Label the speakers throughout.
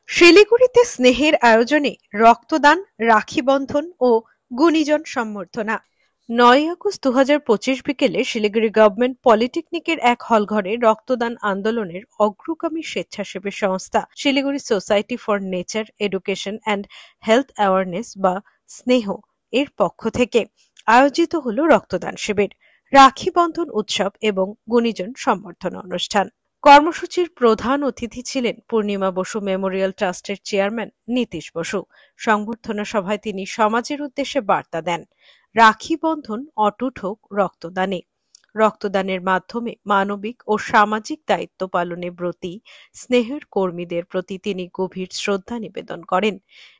Speaker 1: শিলিগুড়িতে স্নেহের আয়োজনে রক্তদান, রাখি বন্ধন ও গুণীজন সম্বর্ধনা। ৯ আগস্ট ২০২৫ বিকেলে শিলিগুড়ি গভর্নমেন্ট পলিটেকনিকের এক হলঘরে রক্তদান আন্দোলনের অগ্রগামী স্বেচ্ছাসেবী সংস্থা Siliguri society for nature education and health awareness বা স্নেহ এর পক্ষ থেকে আয়োজিত হল রক্তদান শিবির, রাখি বন্ধন উৎসব এবং গুণীজন সম্বর্ধনা অনুষ্ঠান। কর্মসূচির প্রধান অতিথি ছিলেন পূর্ণিমা বসু মেমোরিয়াল ট্রাস্টের চেয়ারম্যান নীতিশ বসু। সংবর্ধনা সভায় তিনি সমাজের উদ্দেশ্যে বার্তা দেন, রাখি বন্ধন অটুট হোক রক্তদানে। রক্তদানের মাধ্যমে মানবিক ও সামাজিক দায়িত্ব পালনে ব্রতী স্নেহের কর্মীদের প্রতি তিনি গভীর শ্রদ্ধা নিবেদন করেন।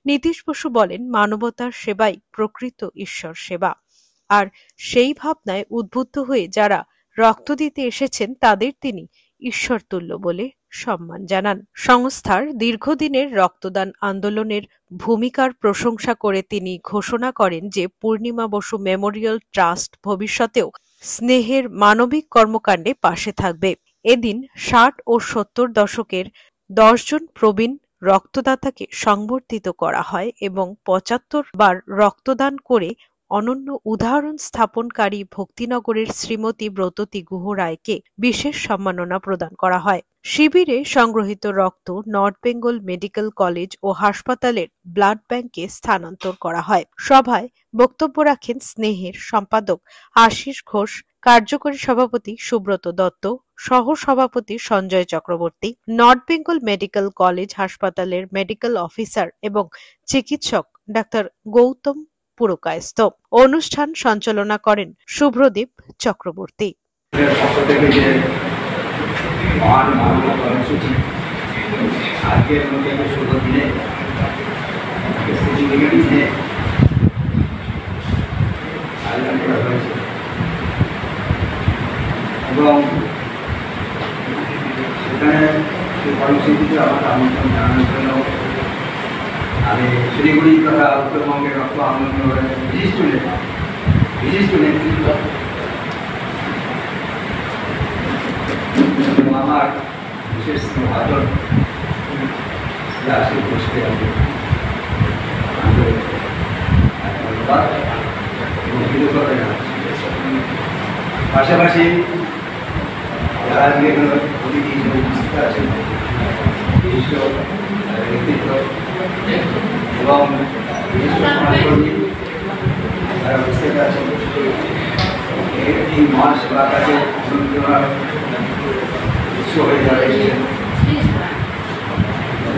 Speaker 1: নীতিশ বসু বলেন, মানবতার সেবাই প্রকৃত ঈশ্বর সেবা। আর সেই ভাবনায় উদ্বুদ্ধ হয়ে যারা রক্ত দিতে এসেছেন তাদের তিনি ঈশ্বরতুল্য বলে সম্মান জানান। সংস্থার দীর্ঘদিনের রক্তদান আন্দোলনের ভূমিকার প্রশংসা করে তিনি ঘোষণা করেন যে পূর্ণিমা বসু মেমোরিয়াল ট্রাস্ট ভবিষ্যতেও স্নেহের মানবিক কর্মকাণ্ডে পাশে থাকবে। এদিন ৬০ ও ৭০ দশকের ১০ জন প্রবীণ রক্তদাতাকে সংবর্ধিত করা হয় এবং ৭৫ বার রক্তদান করে অনন্য উদাহরণ স্থাপনকারী ভক্তিনগরের শ্রীমতী ব্রততী গুহ রায়কে বিশেষ সম্মাননা প্রদান করা হয়। শিবিরে সংগ্রহিত রক্ত নর্থ বেঙ্গল মেডিকেল কলেজ ও হাসপাতালের ব্লাড ব্যাংকে স্থানান্তর করা হয়। সভায় বক্তব্য রাখেন স্নেহের সম্পাদক আশিস ঘোষ, কার্যকরী সভাপতি সুব্রত দত্ত, সহ সভাপতি Sanjay Chakraborty, north Bengal medical college হাসপাতালের মেডিকেল অফিসার এবং চিকিৎসক ডাক্তার গৌতম পুরকায়স্থ। অনুষ্ঠান সঞ্চালনা করেন শুভ্রদীপ চক্রবর্তী।
Speaker 2: এবং সেখানে কর্মসূচিতে আমাকে আমন্ত্রণ জানানোর জন্য আমি শিলিগুড়ি তথা উত্তরবঙ্গের রক্ত আন্দোলনের বিশিষ্ট নেতৃত্ব এবং আমার বিশেষ আদর আশিস ঘোষকে আমি ধন্যবাদ এবং কৃতজ্ঞতা জানাচ্ছি। পাশাপাশি যারা অতিথি হিসেবে উপস্থিত আছেন বিশিষ্ট নেতৃত্ব এবং বিশিষ্ট সমাজকর্মী যারা উপস্থিত আছেন, এই মহান সেবা কাজে অনুপ্রেরণার উৎস হয়ে যারা এসেছেন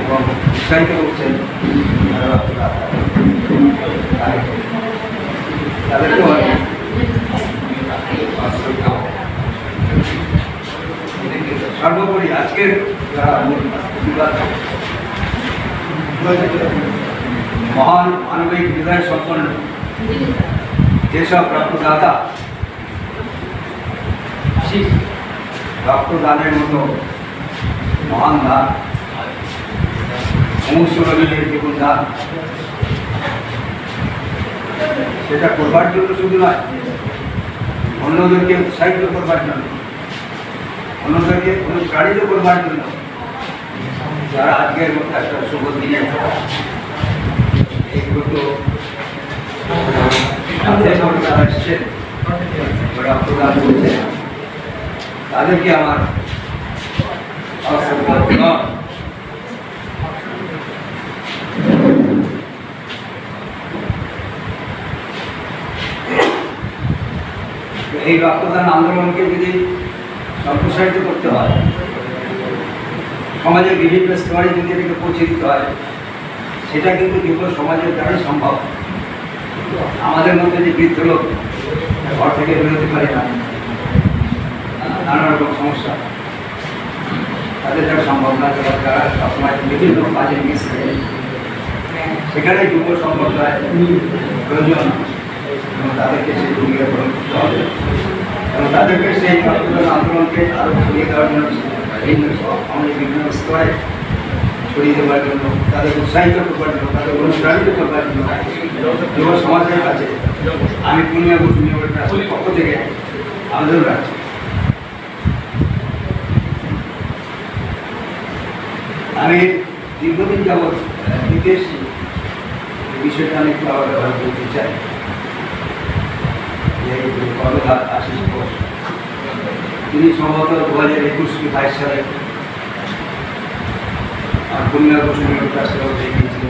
Speaker 2: এবং উৎসাহিত করছেন তাদেরকেও সর্বোপরি আজকের যারা মহান মানবিক হৃদয় সম্পন্ন যেসব রক্তদাতা রক্তদানের মতো মহান দান, সমস্ত রোগীদের জীবন দান, সেটা করবার জন্য শুধু নয়, অন্যদেরকে উৎসাহিত করবার জন্য, অন্যদেরকে অনুপ্রাণিত করবার জন্য যারা আজকের মতো একটা শুভ দিনে এইগুলো যারা এসছেন রক্তদান করছেন তাদেরকে আমার এই রক্তদান আন্দোলনকে যদি সম্প্রসারিত করতে হয়, সমাজের বিভিন্ন স্তরে যদি এটাকে পৌঁছে দিতে হয়, সেটা কিন্তু যুব সমাজের দ্বারাই সম্ভব। আমাদের মধ্যে যে বৃদ্ধ লোক ঘর থেকে বেরোতে পারে না, নানা রকম সমস্যা, তাদের দ্বারা সম্ভব না, যারা সবসময় বিভিন্ন কাজে মিস থাকে, সেখানে যুব সম্প্রদায় প্রয়োজন এবং তাদেরকে সেই ভূমিকা গ্রহণ করতে হবে এবং তাদেরকে সেই রক্তদান আন্দোলনকে আরও ছড়িয়ে দেওয়ার জন্য আমাদের বিভিন্ন স্তরে ছড়িয়ে দেওয়ার জন্য, তাদের উৎসাহিত করবার জন্য, তাদের অনুপ্রাণিত করবার জন্য যুব সমাজের কাছে আমি পূর্ণিমা বসু মেমোরিয়াল ট্রাস্টের পক্ষ থেকে আবেদন রাখছি। আমি দীর্ঘদিন যাবৎ বিদেশ বিষয়টা আমি একটু আলাদা বলতে চাই। কর্ণধার আশিস ঘোষ তিনি সম্ভবত 2021 কি 22 সালে খুলনা প্রসঙ্গে কাছে গিয়েছিল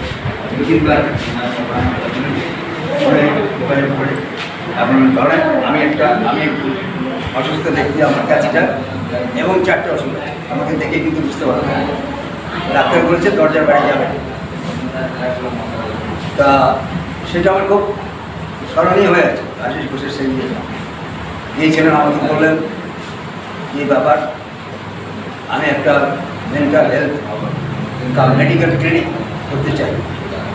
Speaker 2: দু-তিনবার পরে আপনার ধরেন আমি একটু অসুস্থ দেখছি, আমার কাছেটা এবং 4টে ওষুধ আমাকে দেখে কিন্তু বুঝতে পারবো না। ডাক্তার বলছে দরজার বাইরে যাবে। তা সেটা আমার খুব স্মরণীয় হয়ে আছে। আশিস ঘোষের সেই গিয়েছিলেন, আমাকে বললেন এই ব্যাপার, আমি একটা মেন্টাল হেলথ মেডিকেল ক্লিনিক করতে চাই।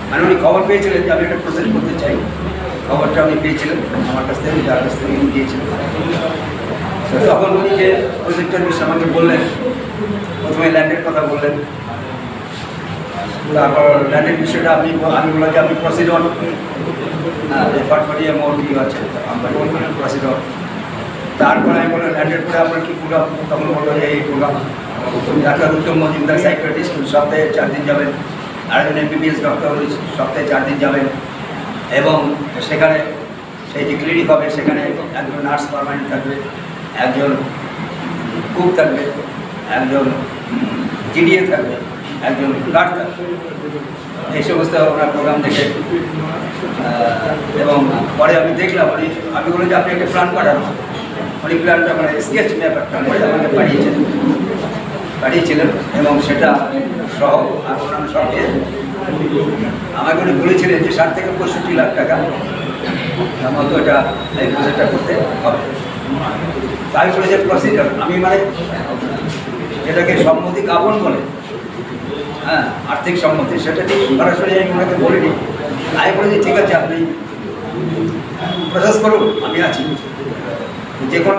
Speaker 2: মানে উনি খবর পেয়েছিলেন যে আমি একটা প্রসেস করতে চাই, খবরটা উনি পেয়েছিলেন আমার কাছ থেকে, যার কাছ থেকে উনি গিয়েছিলেন। তখন উনি যে প্রজেক্টের বিষয়ে আমাকে বললেন, প্রথমে ল্যান্ডের কথা বললেন, তারপর ল্যান্ডের বিষয়টা আমি বললাম যে আপনি প্রসিডর পাটপাটিয়া মোড় কি আছে আমরা প্রসিডর। তারপরে আমি বললাম ল্যান্ডের পরে আপনার কী প্রোগ্রাম, তখন বললো যে এই প্রোগ্রাম ডাক্তার উত্তম মজুমদার সাইকিয়াট্রিস্ট সপ্তাহে 4 দিন যাবেন, আরেকজন MBBS ডক্টর সপ্তাহে 4 দিন যাবেন, এবং সেখানে সেই যে ক্লিনিক হবে সেখানে একজন নার্স পার্মানেন্ট থাকবে, একজন কুক থাকবে, একজন GDA থাকবে, একজন গার্ড থাকবে। এই সমস্ত ওনার প্রোগ্রাম দেখে এবং পরে আমি দেখলাম আমি বলি যে আপনি একটা প্ল্যান পাঠান। উনি প্ল্যানটা মানে স্কেচ ম্যাপারটা করে আমাকে পাঠিয়েছিলেন এবং সেটা সহ আর অন্যান্য সঙ্গে আমাকে উনি বলেছিলেন যে 60 থেকে 65 লাখ টাকা মতো এটা এই প্রজেক্টটা করতে হবে। তাই বলে যে প্রসিডিওর আমি মানে যেটাকে সম্মতি কাবন বলে, হ্যাঁ আর্থিক সম্মতি, সেটা ঠিক সরাসরি আমি ওনাকে বলিনি। আমি বলেছি ঠিক আছে আপনি প্রসেস করুন, আমি আছি যে কোনো